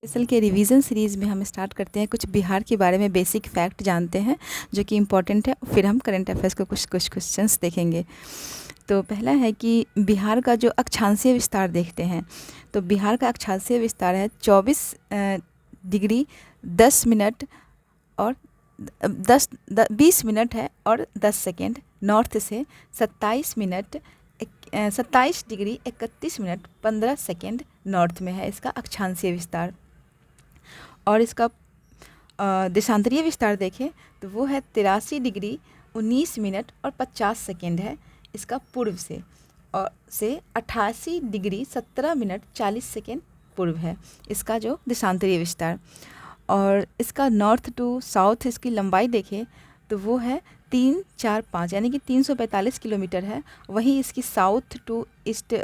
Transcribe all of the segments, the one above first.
SL के revision series में हम स्टार्ट करते हैं, कुछ बिहार के बारे में बेसिक फैक्ट जानते हैं जो कि इम्पॉर्टेंट है। फिर हम करंट अफेयर्स को कुछ क्वेश्चंस देखेंगे। तो पहला है कि बिहार का जो अक्षांशीय विस्तार देखते हैं, तो बिहार का अक्षांशीय विस्तार है 24 डिग्री 10 मिनट और 20 मिनट है और 10 सेकेंड। नॉर्थ से 27 डिग्री 31 मिनट 15 सेकेंड नॉर्थ में है इसका अक्षांशीय विस्तार। और इसका देशांतरीय विस्तार देखें तो वो है 83 डिग्री 19 मिनट और 50 सेकेंड है इसका पूर्व से, और से 88 डिग्री 17 मिनट 40 सेकेंड पूर्व है इसका जो देशांतरीय विस्तार। और इसका नॉर्थ टू साउथ इसकी लंबाई देखें तो वो है 345 यानी कि 345 किलोमीटर है। वहीं इसकी south to east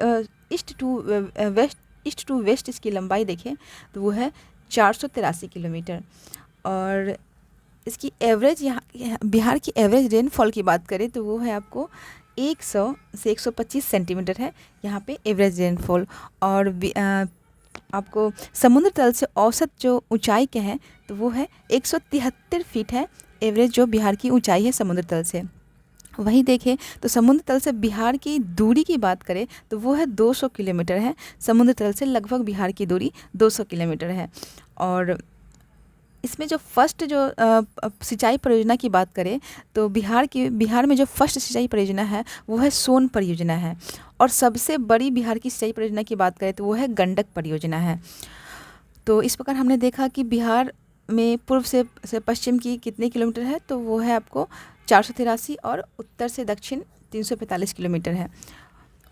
to west इसकी लंबाई देखें तो वो है 483 किलोमीटर। और इसकी एवरेज यहाँ बिहार की एवरेज रेनफॉल की बात करें तो वो है आपको 100 से 125 सेंटीमीटर है यहाँ पे एवरेज रेनफॉल। और आपको समुद्र तल से औसत जो ऊंचाई के हैं तो वो है 173 फीट है एवरेज जो बिहार की ऊंचाई है समुद्र तल से। वहीं देखें तो समुद्र तल से बिहार की दूरी की बात करें तो वो है 200 किलोमीटर है। समुद्र तल से लगभग बिहार की दूरी 200 किलोमीटर है। और इसमें जो फर्स्ट जो सिंचाई परियोजना की बात करें तो बिहार में जो फर्स्ट सिंचाई परियोजना है वो है सोन परियोजना है। और सबसे बड़ी बिहार की सिंचाई परियोजना की बात करें तो वो है गंडक परियोजना है। तो इस प्रकार हमने देखा कि बिहार में पूर्व से पश्चिम की कितने किलोमीटर है, तो वो है आपको 483 और उत्तर से दक्षिण 345 किलोमीटर है।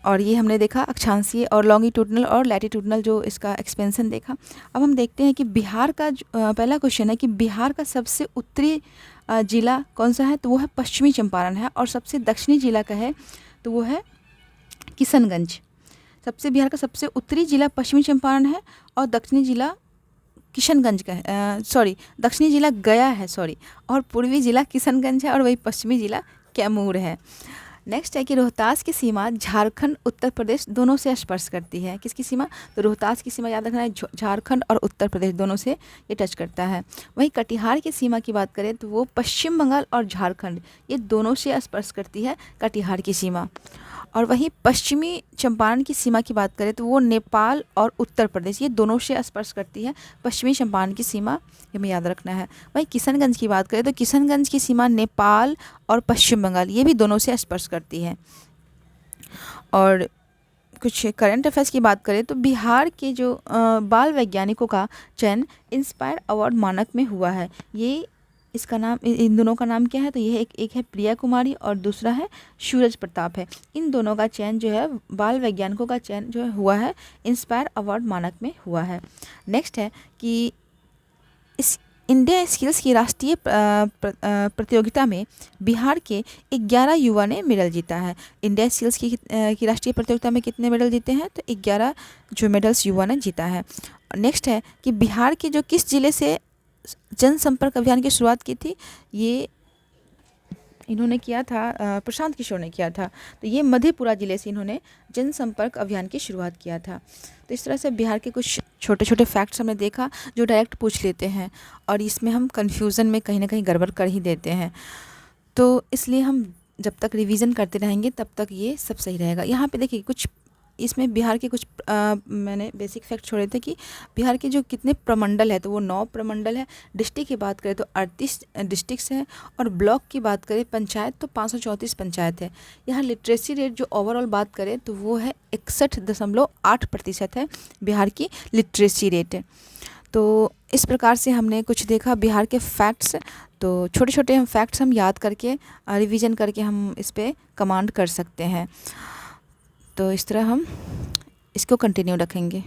और ये हमने देखा अक्षांशीय और लॉन्गिट्यूडनल और लैटिट्यूडनल जो इसका एक्सपेंशन देखा। अब हम देखते हैं कि बिहार का पहला क्वेश्चन है कि बिहार का सबसे उत्तरी ज़िला कौन सा है, तो वो है पश्चिमी चंपारण है। और सबसे दक्षिणी ज़िला का है तो वो है किशनगंज। बिहार का सबसे उत्तरी ज़िला पश्चिमी चंपारण है और दक्षिणी ज़िला किशनगंज का है, दक्षिणी ज़िला गया है और पूर्वी ज़िला किशनगंज है और वही पश्चिमी ज़िला कैमूर है। नेक्स्ट है कि रोहतास की सीमा झारखंड उत्तर प्रदेश दोनों से स्पर्श करती है। किसकी सीमा, तो रोहतास की सीमा याद रखना है, झारखंड और उत्तर प्रदेश दोनों से ये टच करता है। वहीं कटिहार की सीमा की बात करें तो वो पश्चिम बंगाल और झारखंड ये दोनों से स्पर्श करती है कटिहार की सीमा। और वहीं पश्चिमी चंपारण की सीमा की बात करें तो वो नेपाल और उत्तर प्रदेश ये दोनों से स्पर्श करती है पश्चिमी चंपारण की सीमा, ये हमें याद रखना है। वहीं किशनगंज की बात करें तो किशनगंज की सीमा नेपाल और पश्चिम बंगाल ये भी दोनों से स्पर्श करती है। और कुछ करंट अफेयर्स की बात करें तो बिहार के जो बाल वैज्ञानिकों का चयन इंस्पायर अवार्ड मानक में हुआ है। ये इसका नाम, इन दोनों का नाम क्या है, तो ये एक है प्रिया कुमारी और दूसरा है सूरज प्रताप है। इन दोनों का चयन जो है बाल वैज्ञानिकों का चयन जो है हुआ है इंस्पायर अवार्ड मानक में हुआ है। नेक्स्ट है कि इस इंडिया स्किल्स की राष्ट्रीय प्रतियोगिता में बिहार के 11 युवा ने मेडल जीता है। इंडिया स्किल्स की राष्ट्रीय प्रतियोगिता में कितने मेडल जीते हैं, तो 11 जो मेडल्स युवा ने जीता है। नेक्स्ट है कि बिहार के जो किस जिले से जनसंपर्क अभियान की शुरुआत की थी, ये इन्होंने किया था, प्रशांत किशोर ने किया था। तो ये मधेपुरा ज़िले से इन्होंने जनसंपर्क अभियान की शुरुआत किया था। तो इस तरह से बिहार के कुछ छोटे छोटे फैक्ट्स हमने देखा जो डायरेक्ट पूछ लेते हैं और इसमें हम कन्फ्यूज़न में कहीं ना कहीं गड़बड़ कर ही देते हैं। तो इसलिए हम जब तक रिवीजन करते रहेंगे तब तक ये सब सही रहेगा। यहाँ पे देखिए कुछ इसमें बिहार के कुछ मैंने बेसिक फैक्ट छोड़े थे कि बिहार के जो कितने प्रमंडल है तो वो 9 प्रमंडल है। डिस्ट्रिक्ट की बात करें तो 38 डिस्ट्रिक्ट्स हैं और ब्लॉक की बात करें पंचायत तो 534 पंचायत है। यहाँ लिटरेसी रेट जो ओवरऑल बात करें तो वो है 61.8% है बिहार की लिटरेसी रेट है। तो इस प्रकार से हमने कुछ देखा बिहार के फैक्ट्स। तो छोटे छोटे हम फैक्ट्स हम याद करके रिवीजन करके हम इस पर कमांड कर सकते हैं। तो इस तरह हम इसको कंटिन्यू रखेंगे।